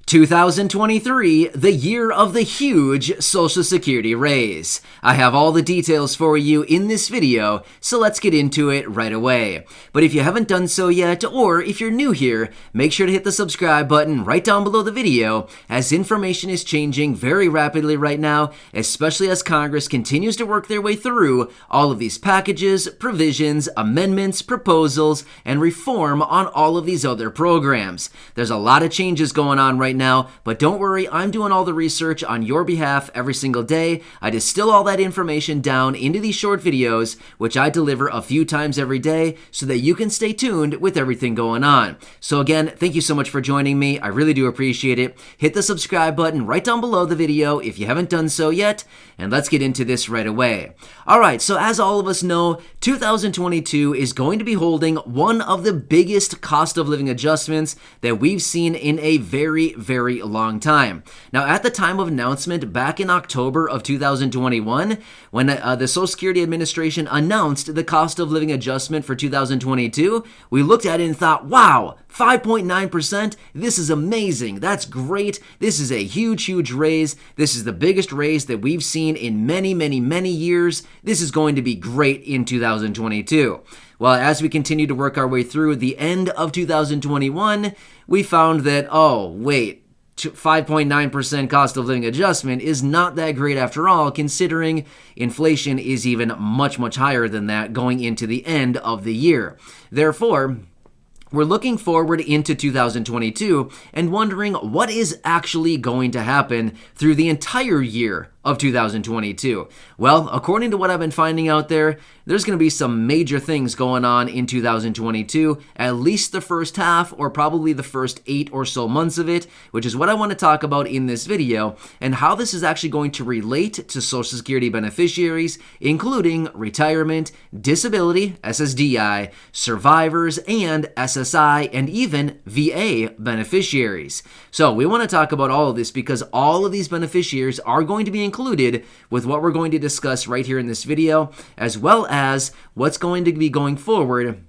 2023, the year of the huge Social Security raise. I have all the details for you in this video, so let's get into it right away. But if you haven't done so yet, or if you're new here, make sure to hit the subscribe button right down below the video, as information is changing very rapidly right now, especially as Congress continues to work their way through all of these packages, provisions, amendments, proposals, and reform on all of these other programs. There's a lot of changes going on right now, but don't worry, I'm doing all the research on your behalf every single day. I distill all that information down into these short videos, which I deliver a few times every day so that you can stay tuned with everything going on. So again, thank you so much for joining me. I really do appreciate it. Hit the subscribe button right down below the video if you haven't done so yet, and let's get into this right away. All right, so as all of us know, 2022 is going to be holding one of the biggest cost of living adjustments that we've seen in a very long time. Now, at the time of announcement back in October of 2021, when the Social Security Administration announced the cost of living adjustment for 2022, we looked at it and thought, wow, 5.9%, this is amazing. That's great. This is a huge raise. This is the biggest raise that we've seen in many years. This is going to be great in 2022. Well, as we continue to work our way through the end of 2021, we found that, oh, wait, 5.9% cost of living adjustment is not that great after all, considering inflation is even much higher than that going into the end of the year. Therefore, we're looking forward into 2022 and wondering what is actually going to happen through the entire year of 2022. Well, according to what I've been finding out there, there's going to be some major things going on in 2022, at least the first half or probably the first 8 or so months of it, which is what I want to talk about in this video, and how this is actually going to relate to Social Security beneficiaries, including retirement, disability, SSDI, survivors, and SSI, and even VA beneficiaries. So we want to talk about all of this because all of these beneficiaries are going to be included with what we're going to discuss right here in this video, as well as what's going to be going forward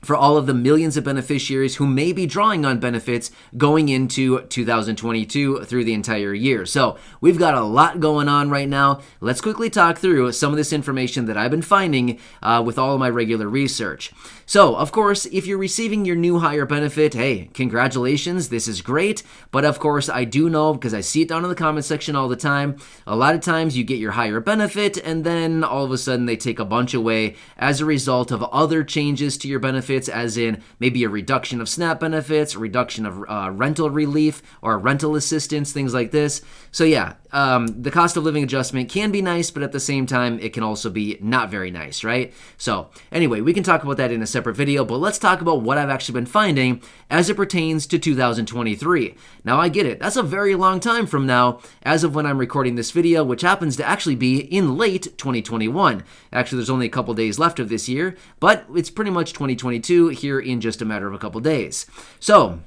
for all of the millions of beneficiaries who may be drawing on benefits going into 2022 through the entire year. So we've got a lot going on right now. Let's quickly talk through some of this information that I've been finding with all of my regular research. So, of course, if you're receiving your new higher benefit, hey, congratulations, this is great. But of course, I do know, because I see it down in the comment section all the time, a lot of times you get your higher benefit and then all of a sudden they take a bunch away as a result of other changes to your benefits, as in maybe a reduction of SNAP benefits, a reduction of rental relief or rental assistance, things like this. So yeah, the cost of living adjustment can be nice, but at the same time, it can also be not very nice, right? So anyway, we can talk about that in a separate video, but let's talk about what I've actually been finding as it pertains to 2023. Now, I get it. That's a very long time from now, as of when I'm recording this video, which happens to actually be in late 2021. Actually, there's only a couple days left of this year, but it's pretty much 2022 here in just a matter of a couple days. So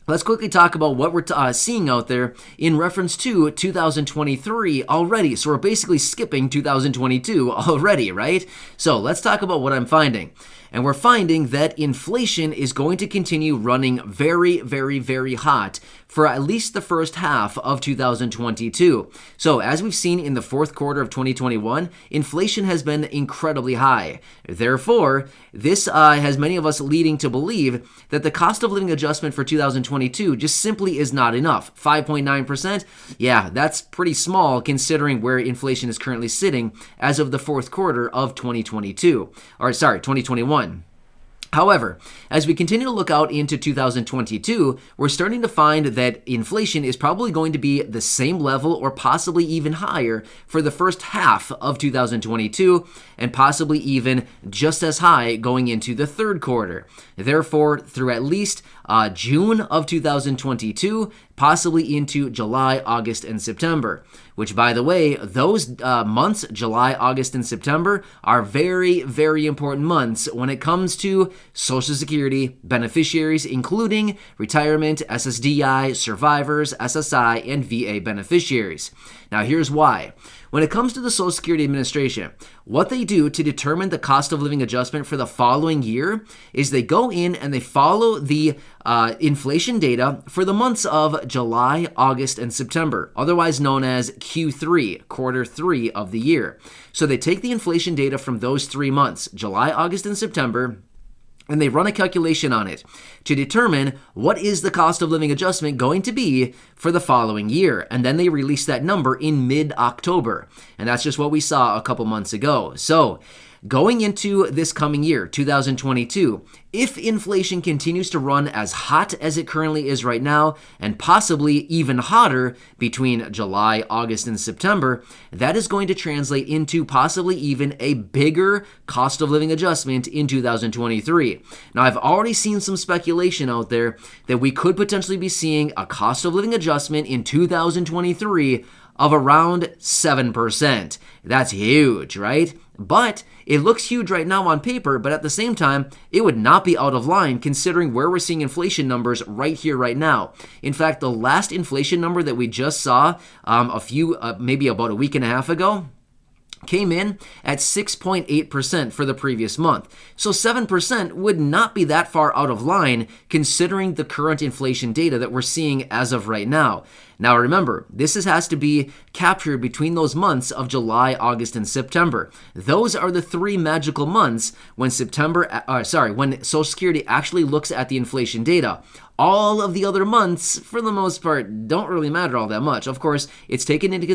let's quickly talk about what we're seeing out there in reference to 2023 already. So we're basically skipping 2022 already, right? So let's talk about what I'm finding. And we're finding that inflation is going to continue running very hot for at least the first half of 2022. So as we've seen in the fourth quarter of 2021, inflation has been incredibly high. Therefore, this has many of us leading to believe that the cost of living adjustment for 2022 just simply is not enough. 5.9%, yeah, that's pretty small considering where inflation is currently sitting as of the fourth quarter of 2021. However, as we continue to look out into 2022, we're starting to find that inflation is probably going to be the same level or possibly even higher for the first half of 2022 and possibly even just as high going into the third quarter. Therefore, through at least June of 2022, possibly into July, August, and September, which, by the way, those months, July, August, and September, are very important months when it comes to Social Security beneficiaries, including retirement, SSDI, survivors, SSI, and VA beneficiaries. Now, here's why. when it comes to the Social Security Administration, what they do to determine the cost of living adjustment for the following year is they go in and they follow the inflation data for the months of July, August, and September, otherwise known as Q3, quarter 3 of the year. So they take the inflation data from those 3 months, July, August, and September, and they run a calculation on it to determine what is the cost of living adjustment going to be for the following year. And then they release that number in mid-October. And that's just what we saw a couple months ago. So going into this coming year, 2022, if inflation continues to run as hot as it currently is right now, and possibly even hotter between July, August, and September, that is going to translate into possibly even a bigger cost of living adjustment in 2023. Now, I've already seen some speculation out there that we could potentially be seeing a cost of living adjustment in 2023 of around 7%. That's huge, right? But it looks huge right now on paper, but at the same time, it would not be out of line considering where we're seeing inflation numbers right here, right now. In fact, the last inflation number that we just saw maybe about a week and a half ago, came in at 6.8% for the previous month. So 7% would not be that far out of line considering the current inflation data that we're seeing as of right now. Now remember, this has to be captured between those months of July, August, and September. Those are the 3 magical months when when Social Security actually looks at the inflation data. All of the other months, for the most part, don't really matter all that much. Of course, it's taken into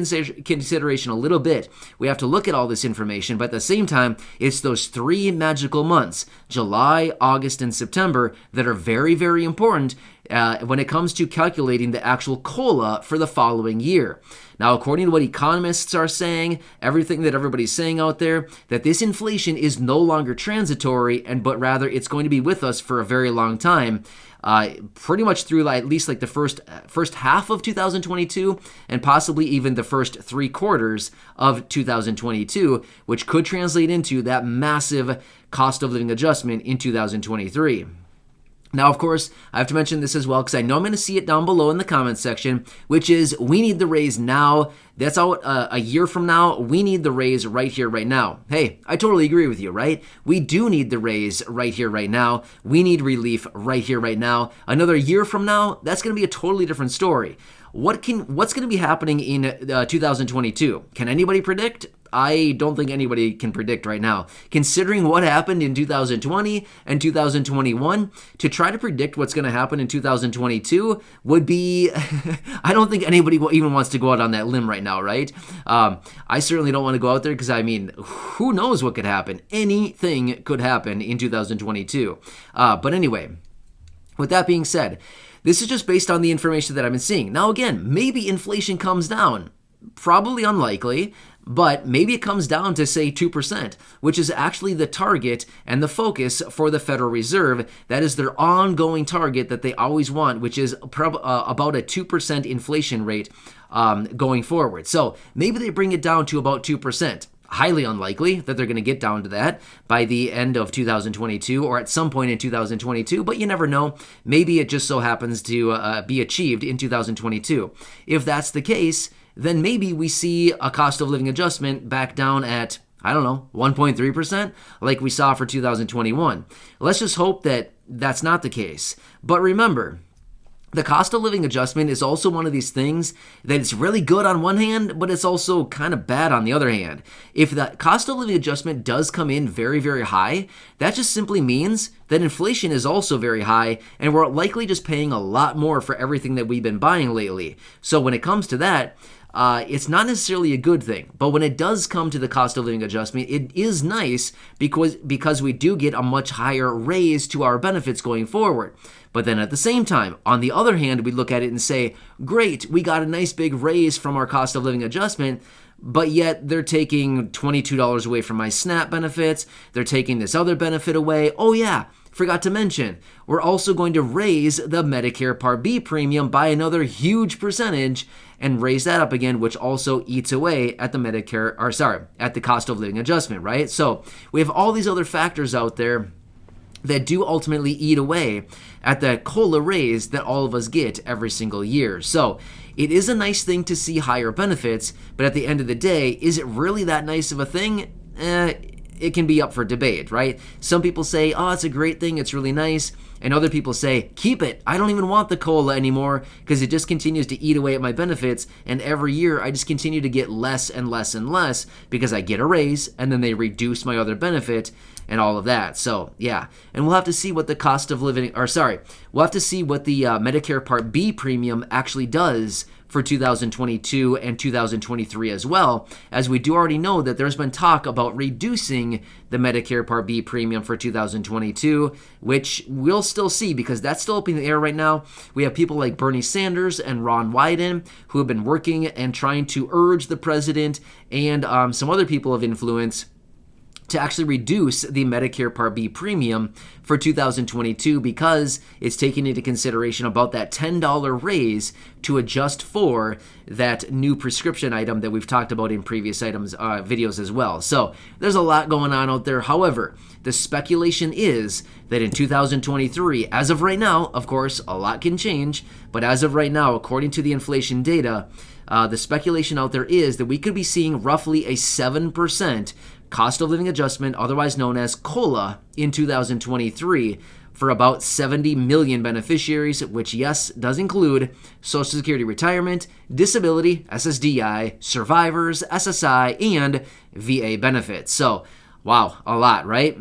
consideration a little bit. We have to look at all this information, but at the same time, it's those 3 magical months, July, August, and September, that are very, very important when it comes to calculating the actual COLA for the following year. Now, according to what economists are saying, everything that everybody's saying out there, that this inflation is no longer transitory, but rather it's going to be with us for a very long time. Pretty much through at least like the first half of 2022 and possibly even the first 3 quarters of 2022, which could translate into that massive cost of living adjustment in 2023. Now, of course, I have to mention this as well because I know I'm going to see it down below in the comments section, which is we need the raise now. That's out a year from now. We need the raise right here, right now. Hey, I totally agree with you, right? We do need the raise right here, right now. We need relief right here, right now. Another year from now, that's going to be a totally different story. What's going to be happening in 2022? Can anybody predict? I don't think anybody can predict right now. Considering what happened in 2020 and 2021, to try to predict what's going to happen in 2022 would be, I don't think anybody even wants to go out on that limb right now, right? I certainly don't want to go out there because, I mean, who knows what could happen? Anything could happen in 2022. But anyway, with that being said, this is just based on the information that I've been seeing. Now, again, maybe inflation comes down. Probably unlikely, but maybe it comes down to, say, 2%, which is actually the target and the focus for the Federal Reserve. That is their ongoing target that they always want, which is about a 2% inflation rate going forward. So maybe they bring it down to about 2%. Highly unlikely that they're going to get down to that by the end of 2022 or at some point in 2022, but you never know. Maybe it just so happens to be achieved in 2022. If that's the case, then maybe we see a cost of living adjustment back down at, 1.3% like we saw for 2021. Let's just hope that that's not the case. But remember, the cost of living adjustment is also one of these things that it's really good on one hand, but it's also kind of bad on the other hand. If the cost of living adjustment does come in very, very high, that just simply means that inflation is also very high, and we're likely just paying a lot more for everything that we've been buying lately. So when it comes to that, it's not necessarily a good thing, but when it does come to the cost of living adjustment, it is nice because we do get a much higher raise to our benefits going forward. But then at the same time, on the other hand, we look at it and say, great, we got a nice big raise from our cost of living adjustment, but yet they're taking $22 away from my SNAP benefits. They're taking this other benefit away. Oh yeah, forgot to mention, we're also going to raise the Medicare Part B premium by another huge percentage and raise that up again, which also eats away at the cost of living adjustment, right? So we have all these other factors out there that do ultimately eat away at the COLA raise that all of us get every single year. So it is a nice thing to see higher benefits, but at the end of the day, is it really that nice of a thing? It can be up for debate, right? Some people say, oh, it's a great thing, it's really nice. And other people say, keep it. I don't even want the COLA anymore because it just continues to eat away at my benefits. And every year I just continue to get less and less and less because I get a raise and then they reduce my other benefit and all of that. So yeah, and we'll have to see what the cost of living, we'll have to see what the Medicare Part B premium actually does for 2022 and 2023 as well, as we do already know that there's been talk about reducing the Medicare Part B premium for 2022, which we'll still see because that's still up in the air right now. We have people like Bernie Sanders and Ron Wyden who have been working and trying to urge the president and some other people of influence to actually reduce the Medicare Part B premium for 2022 because it's taking into consideration about that $10 raise to adjust for that new prescription item that we've talked about in previous videos as well. So there's a lot going on out there. However, the speculation is that in 2023, as of right now, of course, a lot can change, but as of right now, according to the inflation data, the speculation out there is that we could be seeing roughly a 7% cost of living adjustment, otherwise known as COLA, in 2023 for about 70 million beneficiaries, which, yes, does include Social Security retirement, disability, SSDI, survivors, SSI, and VA benefits. So, wow, a lot, right?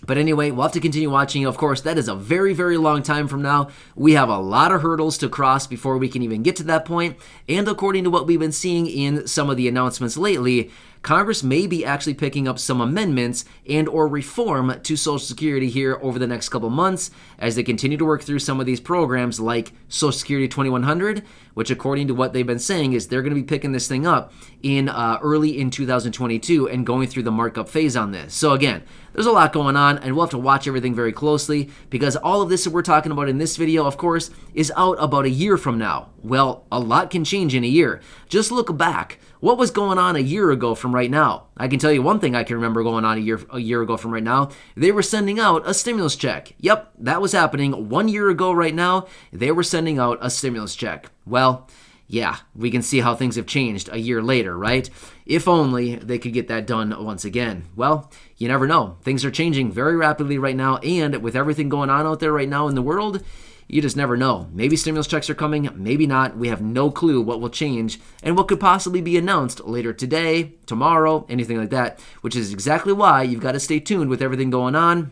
But anyway, we'll have to continue watching. Of course, that is a very, very long time from now. We have a lot of hurdles to cross before we can even get to that point. And according to what we've been seeing in some of the announcements lately, Congress may be actually picking up some amendments and or reform to Social Security here over the next couple months as they continue to work through some of these programs like Social Security 2100, which according to what they've been saying is they're going to be picking this thing up in early in 2022 and going through the markup phase on this. So again, there's a lot going on and we'll have to watch everything very closely because all of this that we're talking about in this video, of course, is out about a year from now. Well, a lot can change in a year. Just look back. What was going on a year ago from right now? I can tell you one thing I can remember going on a year ago from right now. They were sending out a stimulus check. Yep, that was happening 1 year ago right now. They were sending out a stimulus check. Well, yeah, we can see how things have changed a year later, right? If only they could get that done once again. Well, you never know. Things are changing very rapidly right now, and with everything going on out there right now in the world, you just never know. Maybe stimulus checks are coming, maybe not. We have no clue what will change and what could possibly be announced later today, tomorrow, anything like that, which is exactly why you've got to stay tuned with everything going on.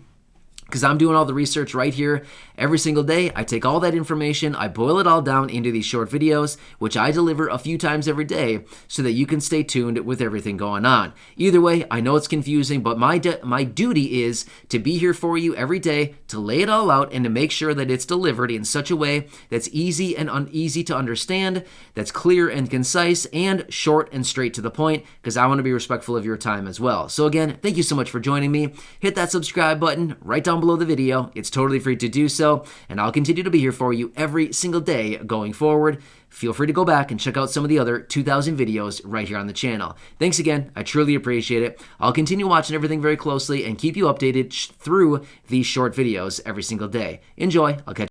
Because I'm doing all the research right here every single day. I take all that information, I boil it all down into these short videos, which I deliver a few times every day so that you can stay tuned with everything going on. Either way, I know it's confusing, but my duty is to be here for you every day, to lay it all out and to make sure that it's delivered in such a way that's easy and uneasy to understand, that's clear and concise, and short and straight to the point, because I want to be respectful of your time as well. So again, thank you so much for joining me. Hit that subscribe button right down below the video. It's totally free to do so, and I'll continue to be here for you every single day going forward. Feel free to go back and check out some of the other 2,000 videos right here on the channel. Thanks again. I truly appreciate it. I'll continue watching everything very closely and keep you updated through these short videos every single day. Enjoy. I'll catch you.